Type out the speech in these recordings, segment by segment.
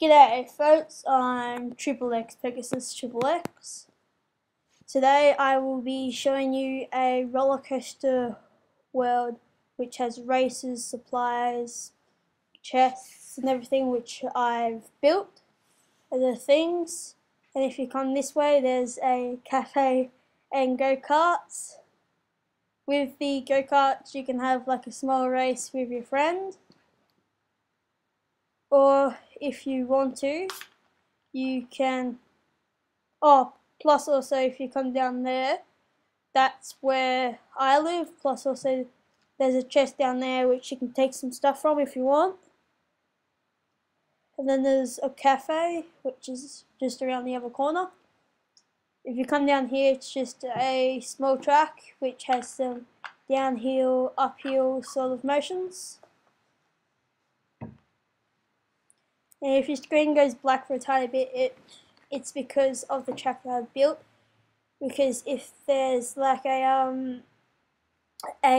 G'day folks, I'm Triple X Pegasus Triple X. Today I will be showing you a roller coaster world which has races, supplies, chests and everything which I've built, other things. And if you come this way there's a cafe and go-karts. With the go-karts you can have like a small race with your friend. Or if you want to, you can, plus also if you come down there, that's where I live, plus also there's a chest down there which you can take some stuff from if you want. And then there's a cafe which is just around the other corner. If you come down here it's just a small track which has some downhill, uphill sort of motions. And if your screen goes black for a tiny bit, it's because of the track that I've built. Because if there's like a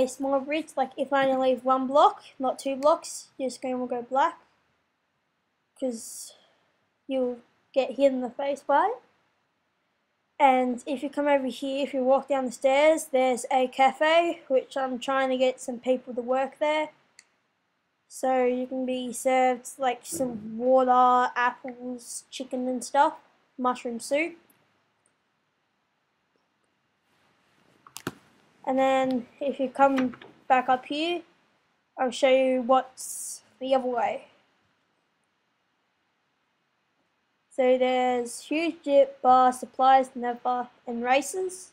small bridge, like if I only leave one block, not 2 blocks, your screen will go black. Because you'll get hit in the face by it. And if you come over here, if you walk down the stairs, there's a cafe, which I'm trying to get some people to work there. So you can be served like some water, apples, chicken and stuff, mushroom soup. And then if you come back up here, I'll show you what's the other way. So there's huge dip, bar, supplies, never, and races.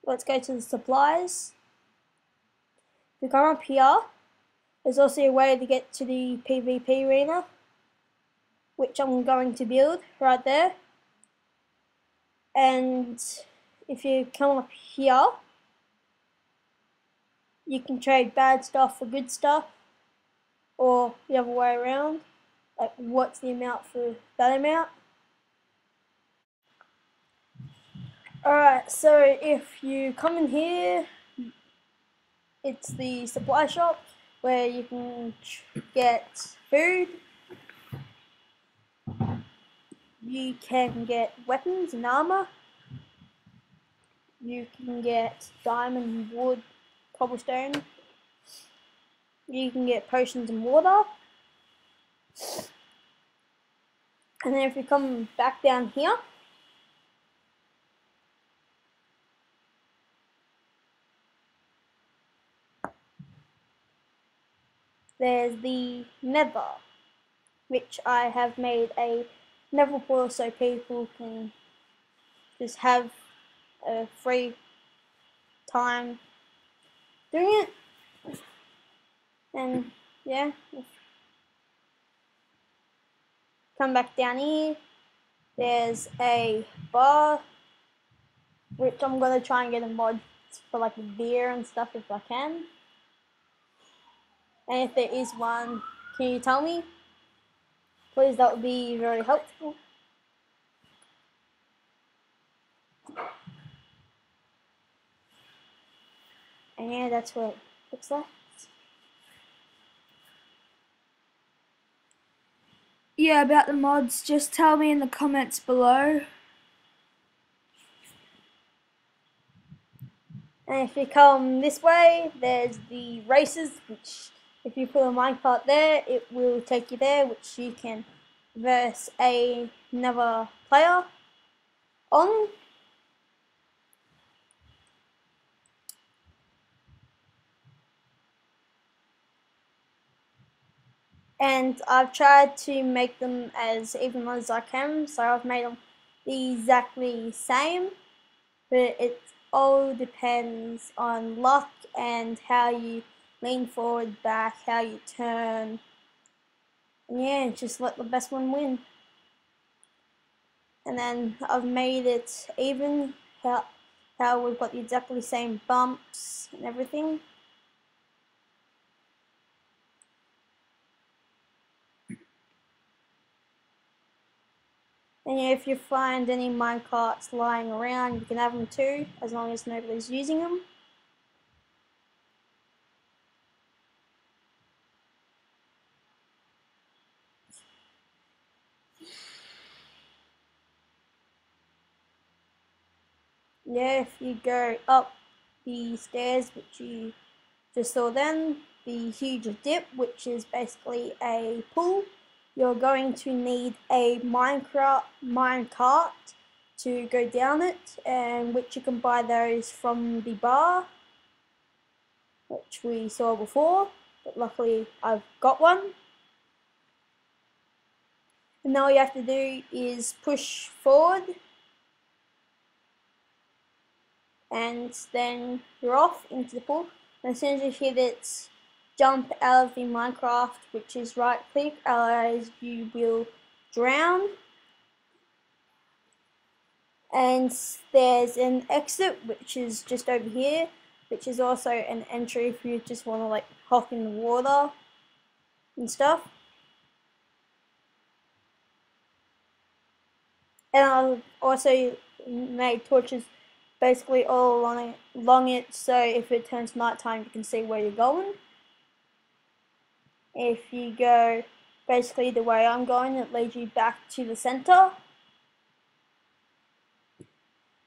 Let's go to the supplies. If you come up here, there's also a way to get to the PvP arena, which I'm going to build right there. And if you come up here, you can trade bad stuff for good stuff, or the other way around, like what's the amount for that amount. Alright, so if you come in here, it's the supply shop where you can get food, you can get weapons and armor, you can get diamond, wood, cobblestone, you can get potions and water. And then if you come back down here, there's the nether, which I have made a nether portal so people can just have a free time doing it. And yeah, come back down here, there's a bar, which I'm gonna try and get a mod for like beer and stuff if I can. And if there is one, can you tell me? Please, that would be very helpful. And yeah, that's what it looks like. Yeah, about the mods, just tell me in the comments below. And if you come this way, there's the races, which if you put a minecart there, it will take you there, which you can verse another player on. And I've tried to make them as even as I can, so I've made them exactly same, but it all depends on luck and how you lean forward, back, how you turn, and yeah, just let the best one win. And then I've made it even, how we've got exactly the same bumps and everything. And yeah, if you find any minecarts lying around, you can have them too, as long as nobody's using them. Yeah, if you go up the stairs, which you just saw then, the huge dip, which is basically a pool, you're going to need a minecart to go down it, and which you can buy those from the bar, which we saw before, but luckily I've got one. And now all you have to do is push forward, and then you're off into the pool. And as soon as you hit it, jump out of the Minecraft, which is right click, otherwise you will drown. And there's an exit, which is just over here, which is also an entry if you just want to like hop in the water and stuff. And I've also made torches basically all along it, so if it turns nighttime you can see where you're going. If you go basically the way I'm going, it leads you back to the center.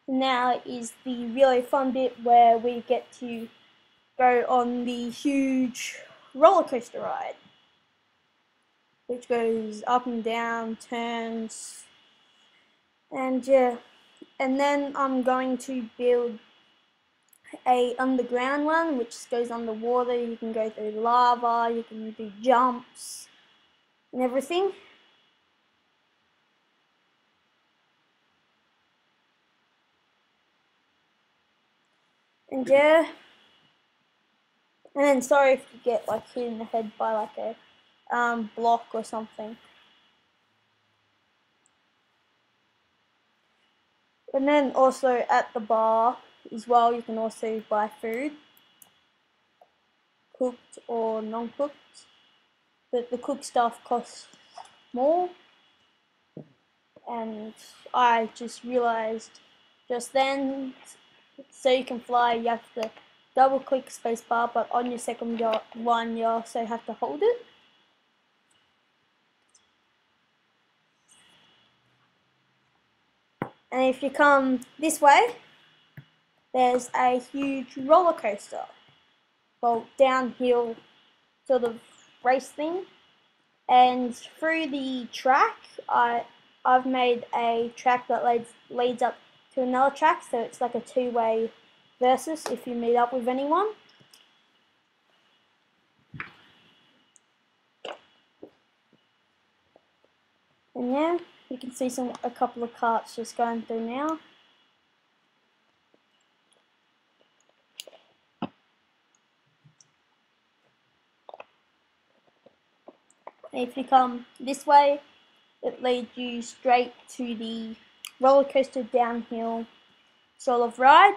Now is the really fun bit where we get to go on the huge roller coaster ride, which goes up and down, turns, and yeah. And then I'm going to build a underground one, which goes underwater. You can go through lava, you can do jumps and everything. And yeah, and then sorry if you get like hit in the head by like a block or something. And then also at the bar as well, you can also buy food, cooked or non-cooked, but the cooked stuff costs more. And I just realized just then, so you can fly, you have to double click spacebar, but on your second one you also have to hold it. And if you come this way, there's a huge roller coaster, well, downhill sort of race thing. And through the track, I've made a track that leads up to another track, so it's like a two-way versus if you meet up with anyone. And yeah, you can see a couple of carts just going through now. And if you come this way, it leads you straight to the roller coaster downhill sort of ride.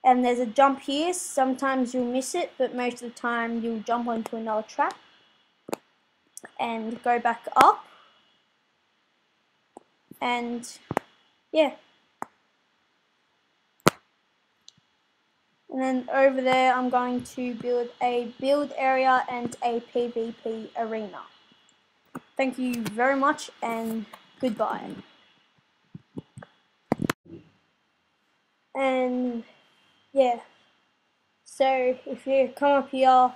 And there's a jump here. Sometimes you'll miss it, but most of the time you'll jump onto another track and go back up. And yeah. And then over there I'm going to build a build area and a PvP arena. Thank you very much and goodbye. And yeah, so if you come up here,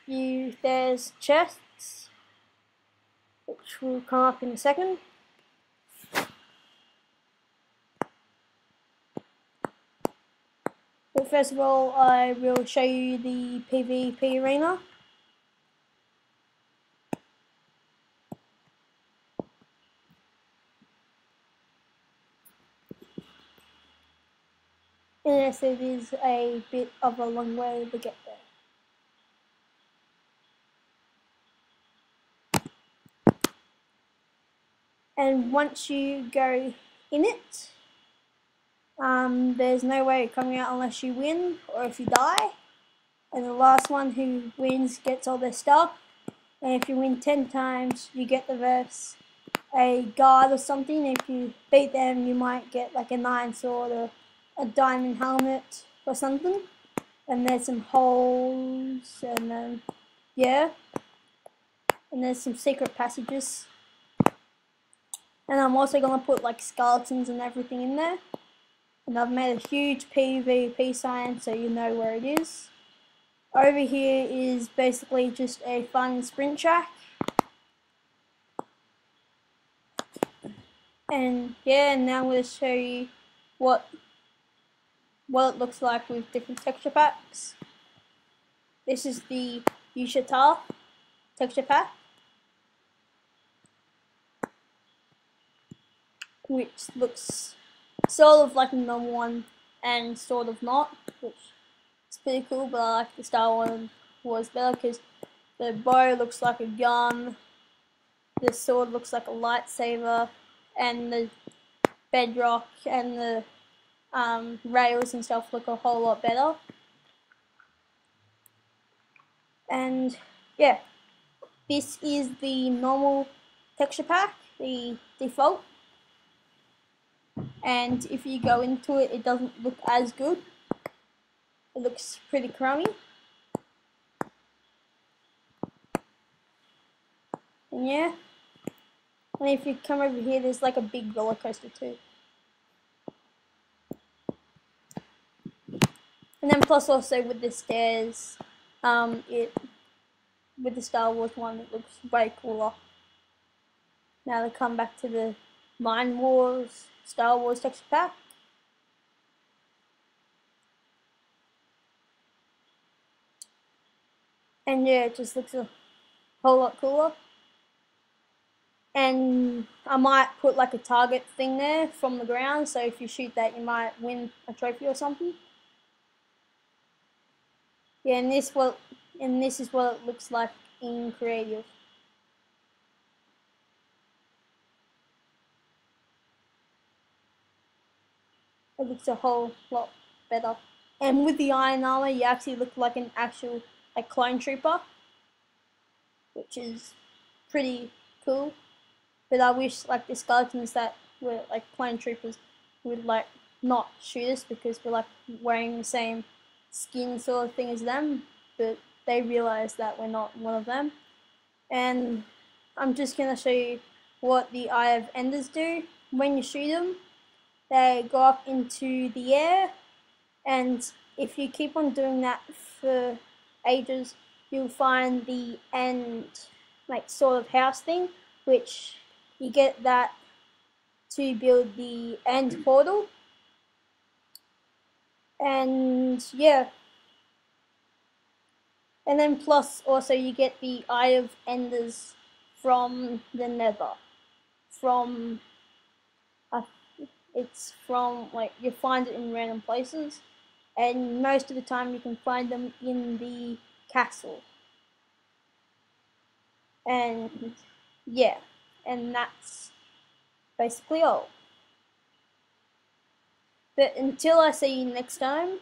there's chests, which will come up in a second. But first of all, I will show you the PvP arena. And yes, it is a bit of a long way to get there. And once you go in it, there's no way of coming out unless you win or if you die. And the last one who wins gets all their stuff. And if you win 10 times, you get the verse a guard or something. If you beat them, you might get like a 9 sword or a diamond helmet or something. And there's some holes, and then yeah, and there's some secret passages. And I'm also gonna put like skeletons and everything in there. And I've made a huge PvP sign so you know where it is. Over here is basically just a fun sprint track. And yeah, now I'm going to show you what it looks like with different texture packs. This is the Yushita texture pack, which looks sort of like the normal one and sort of not, which is pretty cool, but I like the Star Wars better because the bow looks like a gun, the sword looks like a lightsaber, and the bedrock and the rails and stuff look a whole lot better. And yeah, this is the normal texture pack, the default. And if you go into it, it doesn't look as good. It looks pretty crummy. And yeah, and if you come over here, there's like a big roller coaster too. And then plus also with the stairs, with the Star Wars one, it looks way cooler. Now they come back to the Mind Wars Star Wars texture pack. And yeah, it just looks a whole lot cooler. And I might put like a target thing there from the ground, so if you shoot that, you might win a trophy or something. Yeah, and this is what it looks like in creative. It looks a whole lot better. And with the iron armor, you actually look like an actual like clone trooper, which is pretty cool. But I wish like the skeletons that were like clone troopers would like not shoot us because we're like wearing the same skin sort of thing as them, but they realize that we're not one of them. And I'm just gonna show you what the Eye of Enders do. When you shoot them, they go up into the air, and if you keep on doing that for ages, you'll find the end like sort of house thing, which you get that to build the end portal. And yeah, and then plus also you get the Eye of Enders from the Nether. From it's from like you find it in random places, and most of the time you can find them in the castle. And yeah, and that's basically all. But until I see you next time,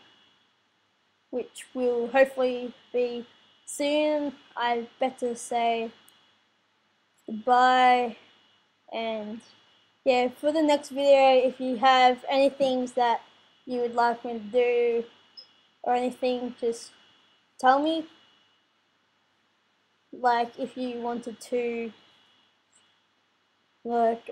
which will hopefully be soon, I better say goodbye. And yeah, for the next video, if you have any things that you would like me to do or anything, just tell me. Like if you wanted to, like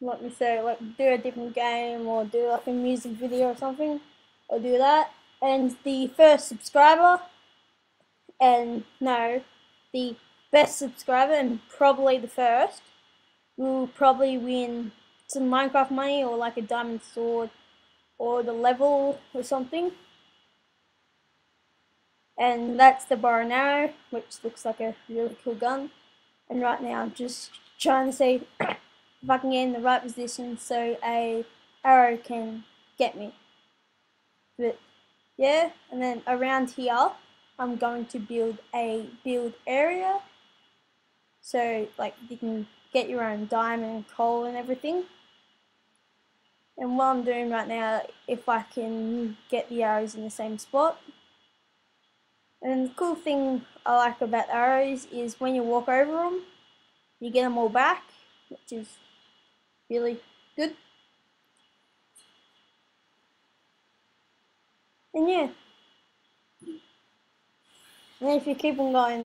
let me say, like do a different game or do like a music video or something, I'll do that. And the first subscriber, and no, the best subscriber and probably the first, will probably win some Minecraft money or like a diamond sword or the level or something. And that's the bow and arrow, which looks like a really cool gun. And right now I'm just trying to see if I can get in the right position so a arrow can get me. But yeah, and then around here I'm going to build a build area so like you can get your own diamond and coal and everything. And what I'm doing right now, if I can get the arrows in the same spot. And the cool thing I like about arrows is when you walk over them, you get them all back, which is really good. And yeah, and if you keep on going